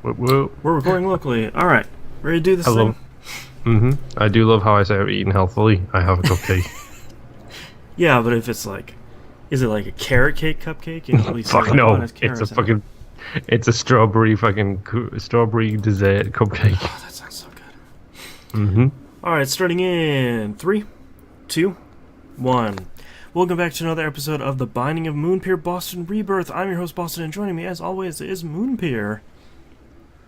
Whoop, whoop. We're recording locally. All right, ready to do this thing? I do love how I say I'm eating healthily. I have a cupcake. Yeah, but if it's like, is it like a carrot cake cupcake? You know, at least Fuck like, no! oh, it has It's a carrots in it. it's a strawberry strawberry dessert cupcake. Oh, that sounds so good. All right, starting in 3, 2, 1. Welcome back to another episode of The Binding of Moonpir Boston Rebirth. I'm your host, Boston, and joining me, as always, is Moonpir.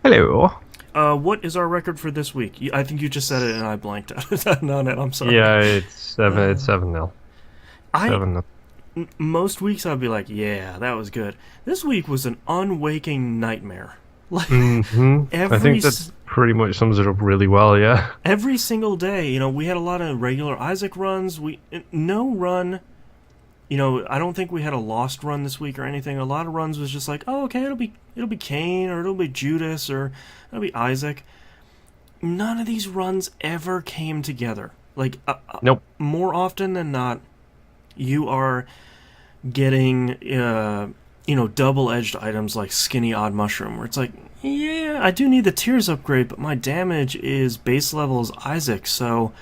Hello. What is our record for this week? I think you just said it and I blanked out on it. I'm sorry. Yeah, it's 7. It's 7-0. 7-0. Most weeks I'd be like, yeah, that was good. This week was an unwaking nightmare. Like I think that pretty much sums it up really well. Yeah. Every single day, we had a lot of regular Isaac runs. No run. I don't think we had a lost run this week or anything. A lot of runs was just like, oh, okay, it'll be Cain or it'll be Judas or it'll be Isaac. None of these runs ever came together. Like, Nope. More often than not, you are getting, double-edged items like Skinny Odd Mushroom, where it's like, yeah, I do need the Tears upgrade, but my damage is base level as Isaac, so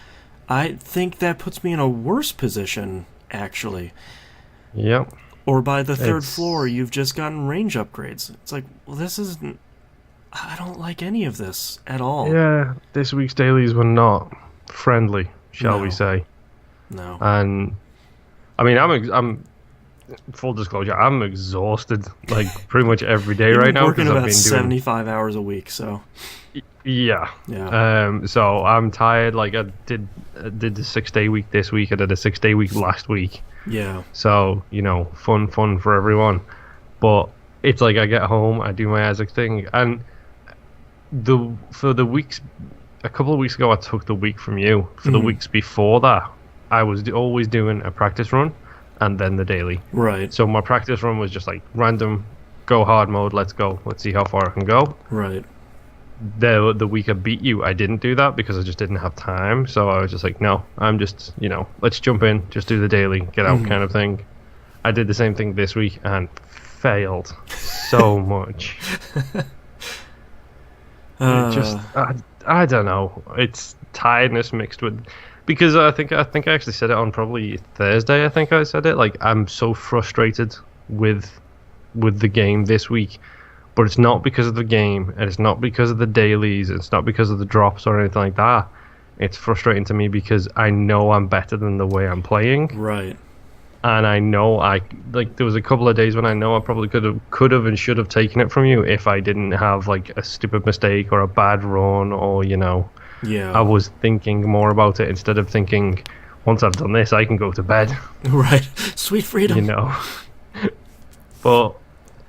I think that puts me in a worse position, actually. Yep. Or by the third floor, you've just gotten range upgrades. It's like, well, this isn't... I don't like any of this at all. Yeah, this week's dailies were not friendly, shall we say. No. And, I mean, I'm full disclosure, I'm exhausted, like, pretty much every day right now. Working because about I've been 75 hours a week, so... Yeah. Yeah. So I'm tired. Like I did the 6-day week this week. I did a 6-day week last week. Yeah. So fun for everyone. But it's like I get home, I do my Isaac thing, and for the weeks, a couple of weeks ago, I took the week from you. For the weeks before that, I was always doing a practice run, and then the daily. Right. So my practice run was just like random, go hard mode. Let's go. Let's see how far I can go. Right. The week I beat you, I didn't do that because I just didn't have time. So I was just like, no, I'm just, let's jump in, just do the daily, get out kind of thing. I did the same thing this week and failed so much. I don't know. It's tiredness mixed with, because I think I actually said it on probably Thursday. I think I said it. Like, I'm so frustrated with the game this week. But it's not because of the game, and it's not because of the dailies, it's not because of the drops or anything like that. It's frustrating to me because I know I'm better than the way I'm playing. Right. And I know there was a couple of days when I know I probably could have and should have taken it from you if I didn't have like a stupid mistake or a bad run or Yeah. I was thinking more about it instead of thinking, once I've done this I can go to bed. Right. Sweet freedom. But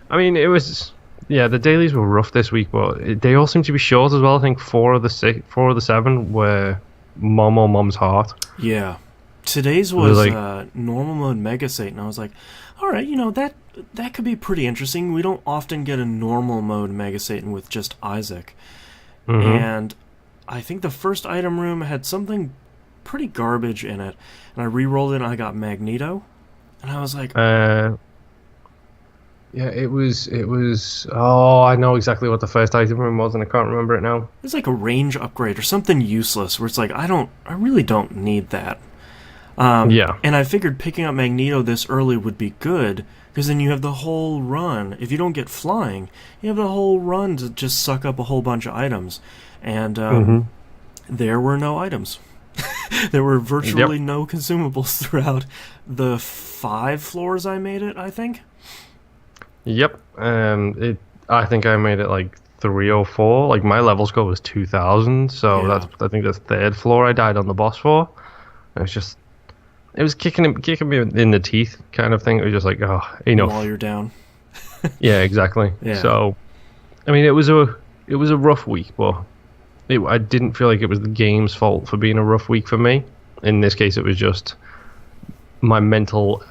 I mean, it was... Yeah, the dailies were rough this week, but they all seem to be short as well. I think 4 of the 7 were Mom or Mom's Heart. Yeah. Today's was normal mode Mega Satan. I was like, all right, that could be pretty interesting. We don't often get a normal mode Mega Satan with just Isaac. And I think the first item room had something pretty garbage in it. And I re-rolled it and I got Magneto. And I was like... Yeah, it was. Oh, I know exactly what the first item room was, and I can't remember it now. It's like a range upgrade or something useless, where it's like I really don't need that. Yeah. And I figured picking up Magneto this early would be good, because then you have the whole run. If you don't get flying, you have the whole run to just suck up a whole bunch of items. And there were no items. There were virtually no consumables throughout the 5 floors I made it, I think. Yep. I think I made it like 3 or 4. Like my level score was 2000, so that's I think the 3rd floor I died on the boss for. And it was kicking me in the teeth kind of thing. It was just like, oh, enough. While you're down. Yeah, exactly. Yeah. So, I mean, it was a rough week, but I didn't feel like it was the game's fault for being a rough week for me. In this case, it was just my mental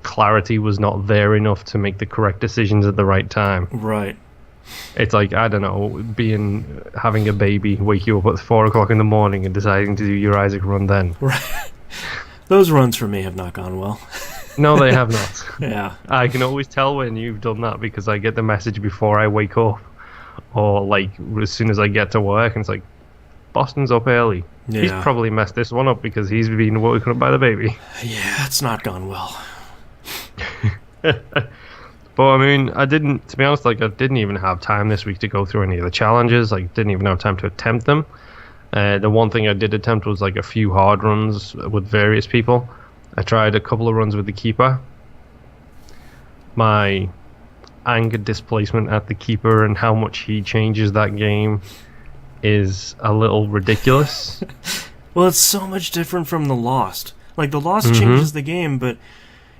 clarity was not there enough to make the correct decisions at the right time. Right. It's like, I don't know, having a baby, wake you up at 4 o'clock in the morning and deciding to do your Isaac run then. Right. Those runs for me have not gone well. No, they have not. Yeah. I can always tell when you've done that because I get the message before I wake up. or like as soon as I get to work, and it's like Boston's up early. Yeah. He's probably messed this one up because he's been woken up by the baby. Yeah, it's not gone well. But I mean, I didn't. To be honest, like I didn't even have time this week to go through any of the challenges. Like, didn't even have time to attempt them. The one thing I did attempt was like a few hard runs with various people. I tried a couple of runs with the keeper. My anger displacement at the keeper and how much he changes that game is a little ridiculous. Well, it's so much different from the Lost. Like, the Lost changes the game, but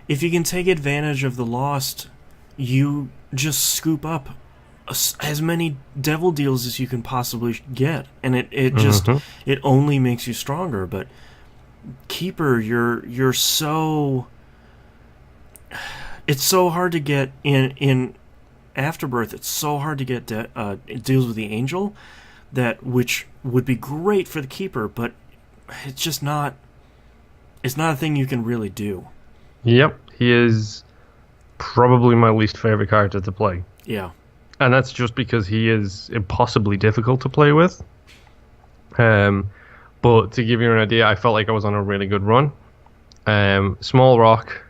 if you can take advantage of the Lost, you just scoop up as many devil deals as you can possibly get, and it just it only makes you stronger. But Keeper, you're so, it's so hard to get in Afterbirth. It's so hard to get deals with the Angel, which would be great for the Keeper, but it's just not. It's not a thing you can really do. Yep, he is probably my least favorite character to play. Yeah. And that's just because he is impossibly difficult to play with. But to give you an idea, I felt like I was on a really good run. Small rock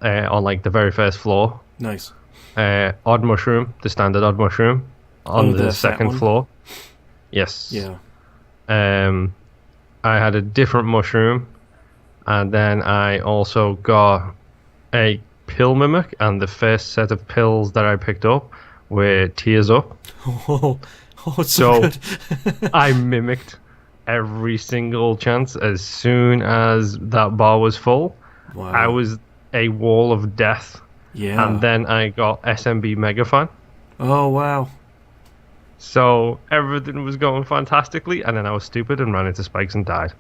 on like the very first floor. Nice. Odd mushroom, the standard odd mushroom on the second floor. Yes. Yeah. I had a different mushroom, and then I also got a pill mimic, and the first set of pills that I picked up were tears up. Oh, it's so good. I mimicked every single chance. As soon as that bar was full, wow. I was a wall of death. Yeah. And then I got SMB Megafan. Oh, wow. So everything was going fantastically, and then I was stupid and ran into spikes and died.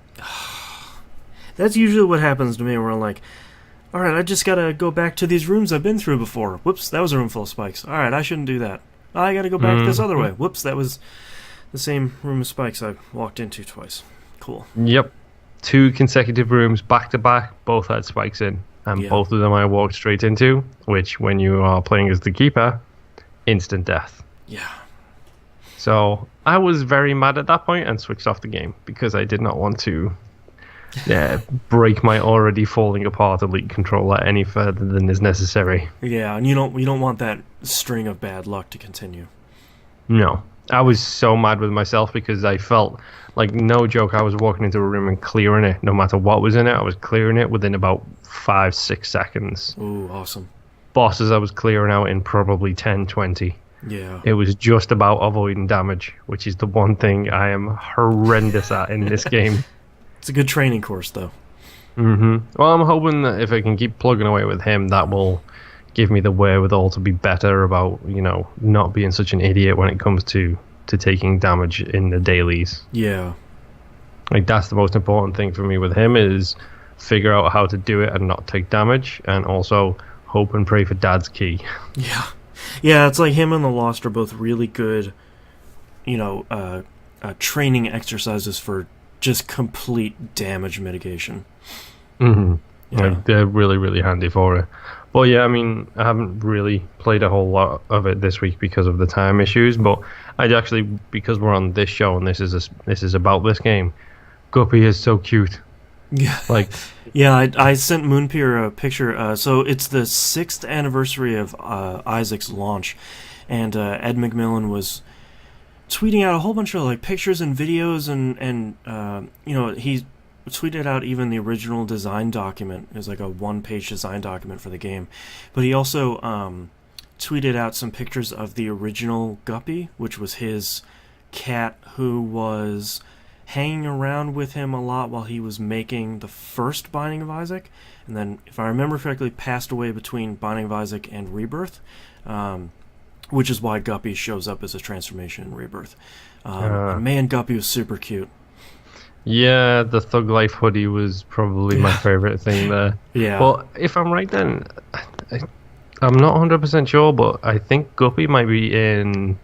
That's usually what happens to me, where I'm like, alright, I just gotta go back to these rooms I've been through before. Whoops, that was a room full of spikes. Alright, I shouldn't do that. I gotta go back this other way. Whoops, that was the same room of spikes I walked into twice. Cool. Yep. 2 consecutive rooms back to back, both had spikes in. And both of them I walked straight into, which, when you are playing as the keeper, instant death. Yeah. So I was very mad at that point and switched off the game because I did not want to break my already falling apart Elite controller any further than is necessary. Yeah, and you don't want that string of bad luck to continue. No. I was so mad with myself because I felt like, no joke, I was walking into a room and clearing it. No matter what was in it, I was clearing it within about 5-6 seconds. Ooh, awesome. Bosses I was clearing out in probably 10-20. Yeah. It was just about avoiding damage, which is the one thing I am horrendous at in this game. It's a good training course, though. Well, I'm hoping that if I can keep plugging away with him, that will give me the wherewithal to be better about, not being such an idiot when it comes to taking damage in the dailies. Yeah. Like, that's the most important thing for me with him, is figure out how to do it and not take damage, and also hope and pray for Dad's key. Yeah. Yeah, it's like him and the Lost are both really good, training exercises for just complete damage mitigation. Yeah. Like, they're really, really handy for it. But yeah, I mean, I haven't really played a whole lot of it this week because of the time issues, but I'd actually, because we're on this show and this is about this game, Guppy is so cute. Yeah. Like, yeah, I sent Moonpir a picture. So it's the 6th anniversary of Isaac's launch, and Ed McMillan was tweeting out a whole bunch of pictures and videos, and he tweeted out even the original design document. It was like a 1-page design document for the game, but he also tweeted out some pictures of the original Guppy, which was his cat, who was hanging around with him a lot while he was making the first Binding of Isaac, and then, if I remember correctly, passed away between Binding of Isaac and Rebirth, which is why Guppy shows up as a transformation in Rebirth. Man, Guppy was super cute. Yeah, the Thug Life hoodie was probably my favorite thing there. Yeah. But if I'm right, then I'm not 100% sure, but I think Guppy might be in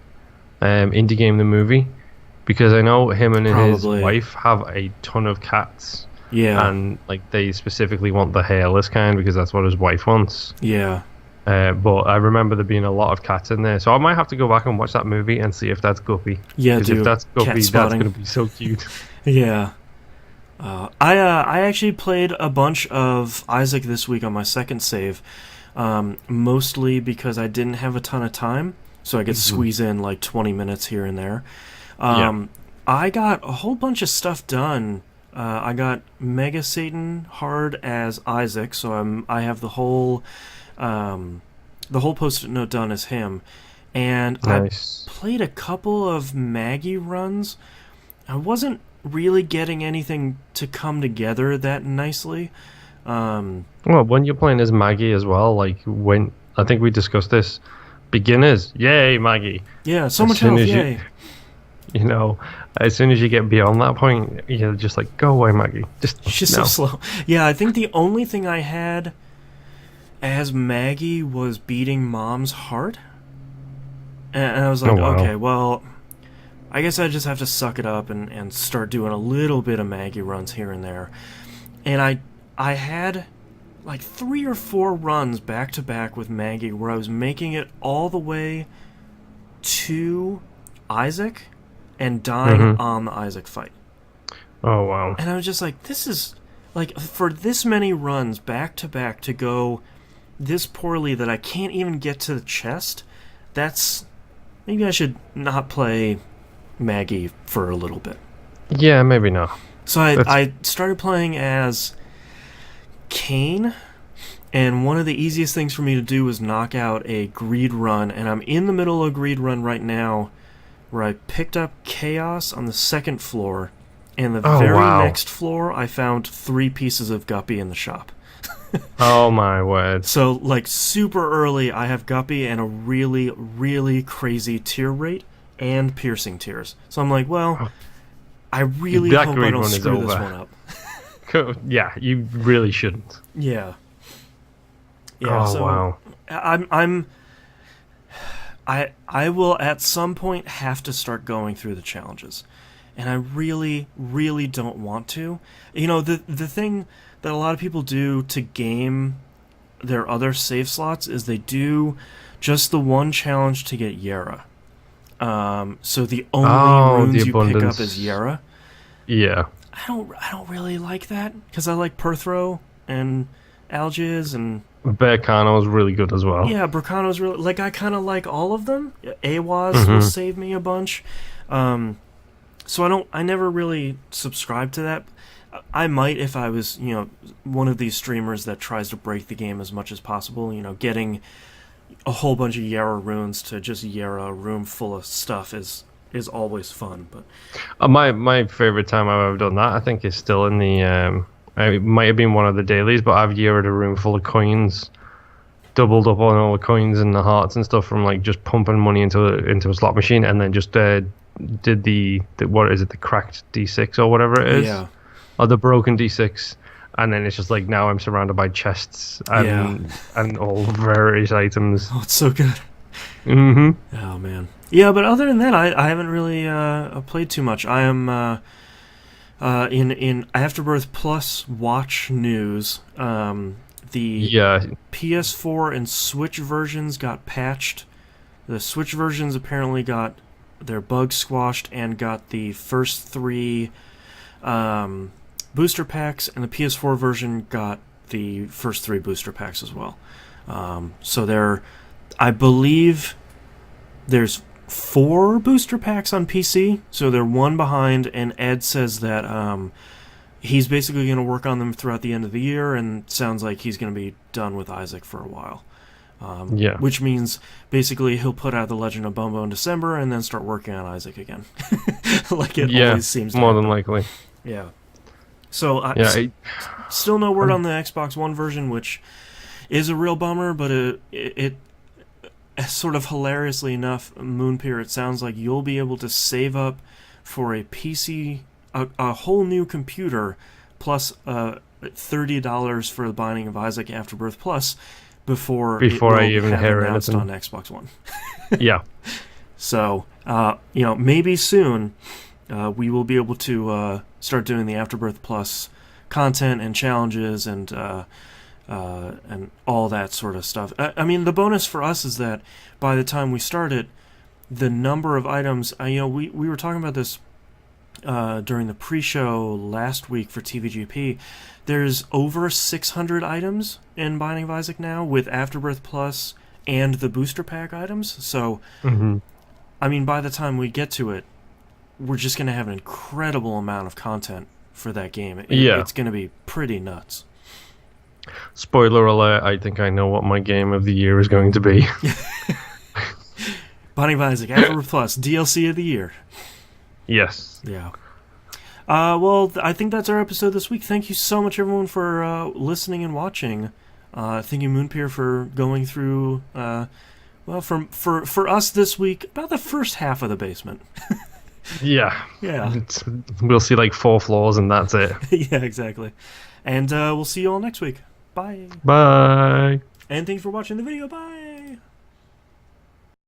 Indie Game the Movie, because I know him and his wife have a ton of cats. Yeah. And they specifically want the hairless kind because that's what his wife wants. Yeah. But I remember there being a lot of cats in there, so I might have to go back and watch that movie and see if that's Guppy. Yeah, Because if that's Guppy, cat that's spotting. going to be so cute. Yeah. I actually played a bunch of Isaac this week on my second save, mostly because I didn't have a ton of time, so I could squeeze in like 20 minutes here and there. I got a whole bunch of stuff done. I got Mega Satan hard as Isaac, so I have the whole post-it note done as him, and Nice. I played a couple of Maggie runs. I wasn't really getting anything to come together that nicely. Well, when you're playing as Maggie as well, like when I think we discussed this, beginners, yay, Maggie. Yeah, so As much soon health, as you- yay. You know, as soon as you get beyond that point, you're just like, go away, Maggie. She's no. so slow. Yeah, I think the only thing I had as Maggie was beating Mom's heart. And I was like, Oh, wow. okay, well, I guess I just have to suck it up and start doing a little bit of Maggie runs here and there. And I had like 3 or 4 runs back to back with Maggie where I was making it all the way to Isaac and dying on the Isaac fight. Oh, wow. And I was just like, this is like, for this many runs back to back to go this poorly that I can't even get to the chest, maybe I should not play Maggie for a little bit. Yeah, maybe not. So I started playing as Cain, and one of the easiest things for me to do was knock out a greed run, and I'm in the middle of a greed run right now where I picked up Chaos on the 2nd floor, and the very next floor I found 3 pieces of Guppy in the shop. Oh my word. So, like, super early, I have Guppy and a really, really crazy tear rate and piercing tears. So I'm like, well, I really hope I don't screw this one up. Yeah, you really shouldn't. Yeah. Wow. I will at some point have to start going through the challenges. And I really, really don't want to. You know, the thing that a lot of people do to game their other save slots is they do just the one challenge to get Yara. So the only runes you pick up is Yara. Yeah. I don't really like that because I like Perthro and Algiz and Berkano is really good as well. Yeah, Berkano's really like, I kind of like all of them. Awaz will save me a bunch. So I never really subscribe to that. I might if I was, one of these streamers that tries to break the game as much as possible, getting a whole bunch of Yara runes to just Yara a room full of stuff is always fun. But my favorite time I've ever done that, I think, is still in the it might have been one of the dailies, but I've Yara a room full of coins, doubled up on all the coins and the hearts and stuff from like just pumping money into a slot machine, and then just did the what is it, the cracked D6 or whatever it is, yeah, or the broken D6. And then it's just like now I'm surrounded by chests and all various items. Oh, it's so good. Mm-hmm. Oh man. Yeah, but other than that, I haven't really played too much. I am in Afterbirth Plus watch news. The PS4 and Switch versions got patched. The Switch versions apparently got their bugs squashed and got the first 3 booster packs, and the PS4 version got the first 3 booster packs as well. So I believe there's 4 booster packs on PC, so they're 1 behind, and Ed says that he's basically going to work on them throughout the end of the year, and sounds like he's going to be done with Isaac for a while. Which means basically he'll put out The Legend of Bumbo in December and then start working on Isaac again. Like it always seems to more happen. than likely. Yeah. So still no word on the Xbox One version, which is a real bummer, but it sort of hilariously enough, Moonpir, it sounds like you'll be able to save up for a PC, a whole new computer, plus $30 for the Binding of Isaac Afterbirth Plus before I even hear announced anything on Xbox One. Yeah. So, maybe soon we will be able to start doing the Afterbirth Plus content and challenges and and all that sort of stuff. I mean, the bonus for us is that by the time we start it, the number of items, we were talking about this during the pre-show last week for TVGP. There's over 600 items in Binding of Isaac now, with Afterbirth Plus and the booster pack items. So, I mean, by the time we get to it, we're just going to have an incredible amount of content for that game. It's going to be pretty nuts. Spoiler alert, I think I know what my game of the year is going to be. Binding of Isaac, Afterbirth Plus, DLC of the year. Yes. Yeah. Well, I think that's our episode this week. Thank you so much, everyone, for listening and watching. Thank you, Moonpir, for going through, for us this week, about the first half of the basement. Yeah. Yeah. We'll see like 4 floors and that's it. Yeah, exactly. And we'll see you all next week. Bye. Bye. And thanks for watching the video. Bye.